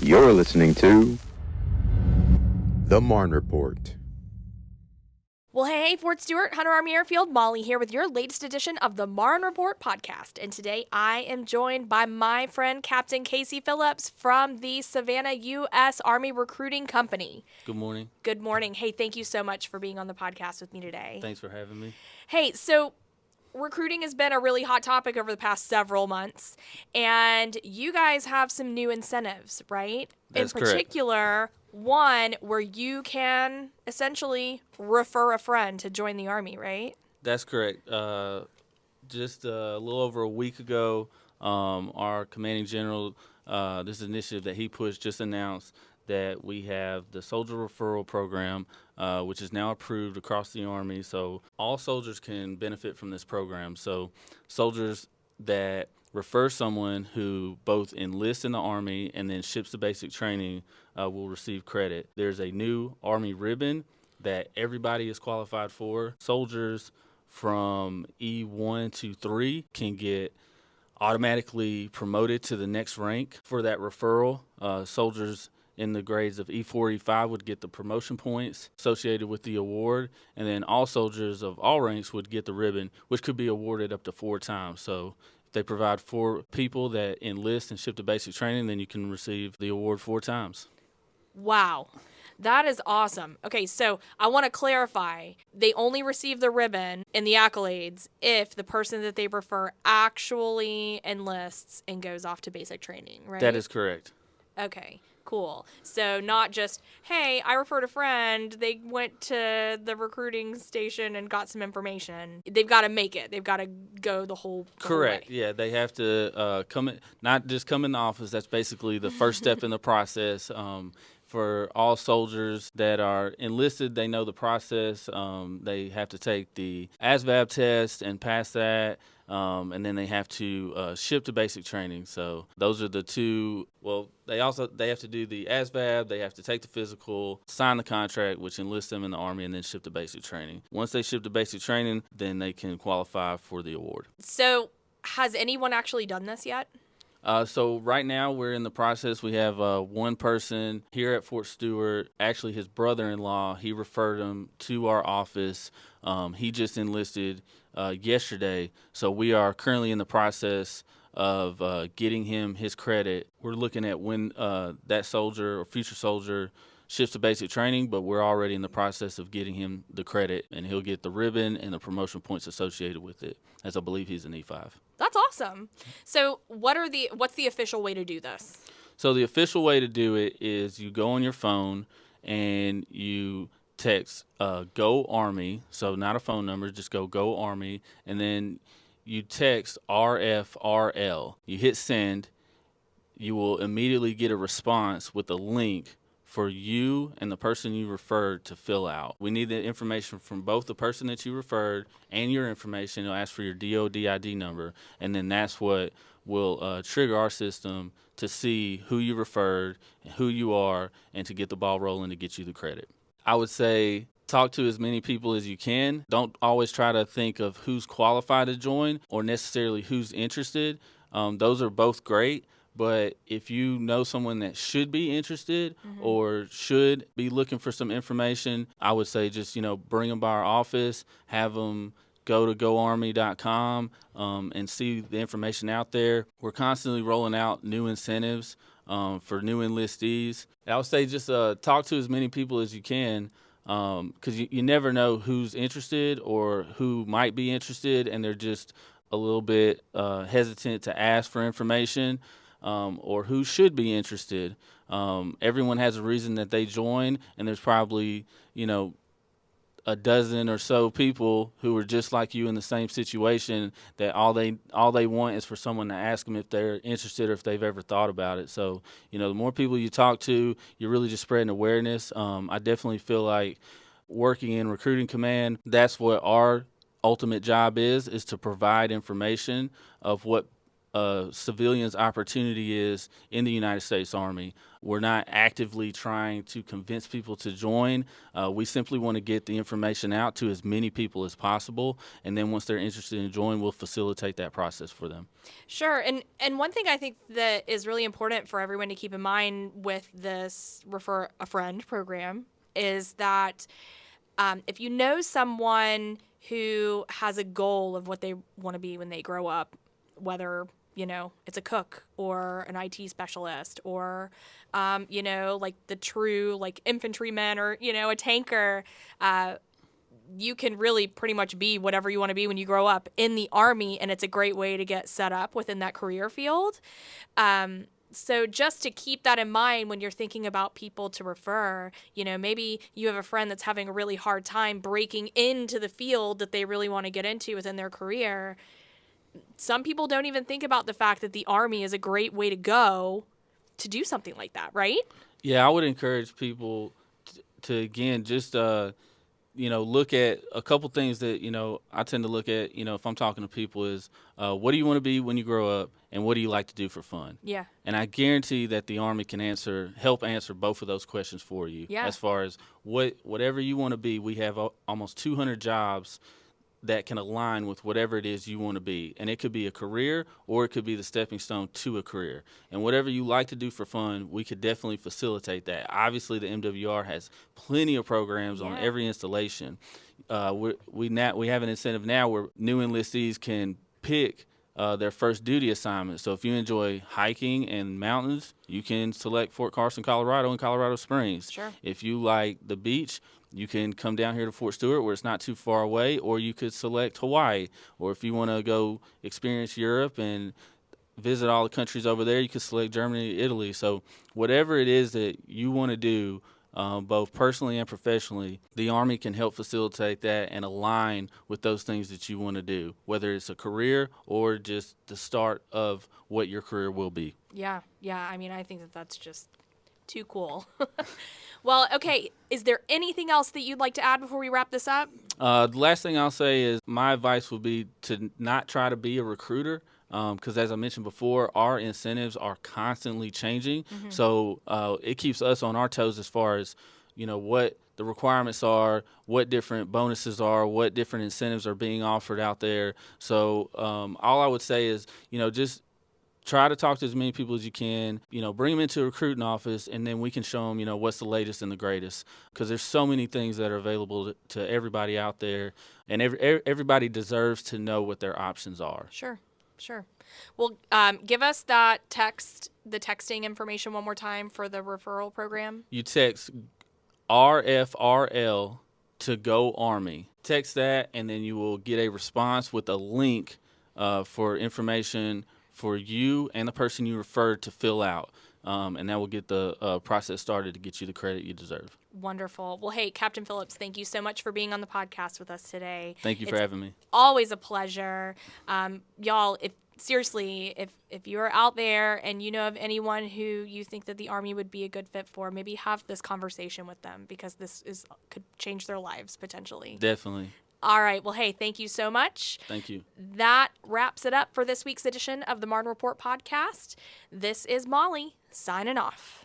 You're listening to the Marne Report. Well, hey, Fort Stewart, Hunter Army Airfield, Molly here with your latest edition of the Marne Report podcast. And today I am joined by my friend, Captain Casey Phillips from the Savannah U.S. Army Recruiting Company. Good morning. Good morning. Hey, thank you so much for being on the podcast with me today. Thanks for having me. Hey, so recruiting has been a really hot topic over the past several months, and you guys have some new incentives, right? That's correct. In particular, one where you can essentially refer a friend to join the Army, right? That's correct. Just a little over a week ago, our commanding general, this initiative that he pushed, just announced that we have the Soldier Referral Program, which is now approved across the Army. So all soldiers can benefit from this program. So soldiers that refer someone who both enlists in the Army and then ships to basic training will receive credit. There's a new Army ribbon that everybody is qualified for. Soldiers from E1 to 3 can get automatically promoted to the next rank for that referral. Soldiers in the grades of E4, E5 would get the promotion points associated with the award, and then all soldiers of all ranks would get the ribbon, which could be awarded up to 4 times. So if they provide 4 people that enlist and ship to basic training, then you can receive the award 4 times. Wow. That is awesome. Okay, so I want to clarify. They only receive the ribbon and the accolades if the person that they refer actually enlists and goes off to basic training, right? That is correct. Okay, cool. So not just, hey, I referred a friend, they went to the recruiting station and got some information. They've got to make it. They've got to go the whole Correct. way. Yeah, they have to not just come in the office. That's basically the first step in the process. For all soldiers that are enlisted, they know the process. They have to take the ASVAB test and pass that, and then they have to ship to basic training. So those are the two. Well, they have to do the ASVAB, they have to take the physical, sign the contract, which enlists them in the Army, and then ship to basic training. Once they ship to basic training, then they can qualify for the award. So has anyone actually done this yet? So right now we're in the process. We have one person here at Fort Stewart, actually his brother-in-law, he referred him to our office. He just enlisted yesterday. So we are currently in the process of getting him his credit. We're looking at when that soldier or future soldier shifts to basic training, but we're already in the process of getting him the credit, and he'll get the ribbon and the promotion points associated with it, as I believe he's an E5. That's awesome. So what's the official way to do this? So the official way to do it is you go on your phone and you text Go Army, so not a phone number, just Go Army, and then you text RFRL. You hit send. You will immediately get a response with a link for you and the person you referred to fill out. We need the information from both the person that you referred and your information. It'll ask for your DOD ID number, and then that's what will trigger our system to see who you referred, who you are, and to get the ball rolling to get you the credit. I would say talk to as many people as you can. Don't always try to think of who's qualified to join or necessarily who's interested. Those are both great. But if you know someone that should be interested or should be looking for some information, I would say just, bring them by our office, have them go to goarmy.com and see the information out there. We're constantly rolling out new incentives for new enlistees. I would say just talk to as many people as you can because you never know who's interested or who might be interested, and they're just a little bit hesitant to ask for information. Or who should be interested. Everyone has a reason that they join, and there's probably, a dozen or so people who are just like you in the same situation that all they want is for someone to ask them if they're interested or if they've ever thought about it. So, the more people you talk to, you're really just spreading awareness. I definitely feel like working in recruiting command, that's what our ultimate job is to provide information of what a civilian's opportunity is in the United States Army. We're not actively trying to convince people to join. We simply want to get the information out to as many people as possible, and then once they're interested in joining, we'll facilitate that process for them. Sure. And one thing I think that is really important for everyone to keep in mind with this Refer a Friend program is that if you know someone who has a goal of what they want to be when they grow up, whether it's a cook or an IT specialist or, like the true infantryman or, a tanker, you can really pretty much be whatever you want to be when you grow up in the Army, and it's a great way to get set up within that career field. So just to keep that in mind when you're thinking about people to refer, maybe you have a friend that's having a really hard time breaking into the field that they really want to get into within their career. Some people don't even think about the fact that the Army is a great way to go to do something like that, right? Yeah, I would encourage people to again, just, look at a couple things that, I tend to look at, if I'm talking to people is, what do you want to be when you grow up, and what do you like to do for fun? Yeah. And I guarantee that the Army can help answer both of those questions for you. Yeah. As far as whatever you want to be, we have almost 200 jobs that can align with whatever it is you want to be. And it could be a career, or it could be the stepping stone to a career. And whatever you like to do for fun, we could definitely facilitate that. Obviously, the MWR has plenty of programs on every installation. We have an incentive now where new enlistees can pick their first duty assignment. So if you enjoy hiking and mountains, you can select Fort Carson, Colorado, and Colorado Springs. Sure. If you like the beach, you can come down here to Fort Stewart where it's not too far away, or you could select Hawaii. Or if you want to go experience Europe and visit all the countries over there, you could select Germany, Italy. So whatever it is that you want to do, both personally and professionally, the Army can help facilitate that and align with those things that you want to do, whether it's a career or just the start of what your career will be. Yeah. I mean, I think that's just too cool. Well, okay, is there anything else that you'd like to add before we wrap this up? The last thing I'll say is my advice would be to not try to be a recruiter, because as I mentioned before, our incentives are constantly changing. Mm-hmm. So it keeps us on our toes as far as, what the requirements are, what different bonuses are, what different incentives are being offered out there. So all I would say is, just try to talk to as many people as you can, bring them into a recruiting office, and then we can show them, what's the latest and the greatest. Because there's so many things that are available to everybody out there, and everybody deserves to know what their options are. Sure. Well, give us the texting information one more time for the referral program. You text RFRL to Go Army. Text that, and then you will get a response with a link for information for you and the person you referred to fill out. And that will get the process started to get you the credit you deserve. Wonderful. Well, hey, Captain Phillips, thank you so much for being on the podcast with us today. Thank you for having me. Always a pleasure. Y'all, if you're out there and you know of anyone who you think that the Army would be a good fit for, maybe have this conversation with them, because this could change their lives potentially. Definitely. All right. Well, hey, thank you so much. Thank you. That wraps it up for this week's edition of the Marne Report podcast. This is Molly signing off.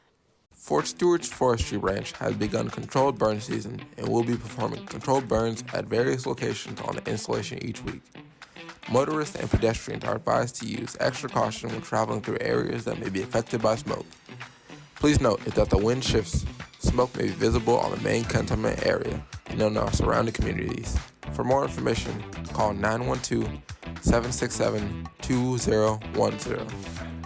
Fort Stewart's forestry branch has begun controlled burn season and will be performing controlled burns at various locations on the installation each week. Motorists and pedestrians are advised to use extra caution when traveling through areas that may be affected by smoke. Please note that the wind shifts, smoke may be visible on the main cantonment area and in our surrounding communities. For more information, call 912-767-2010.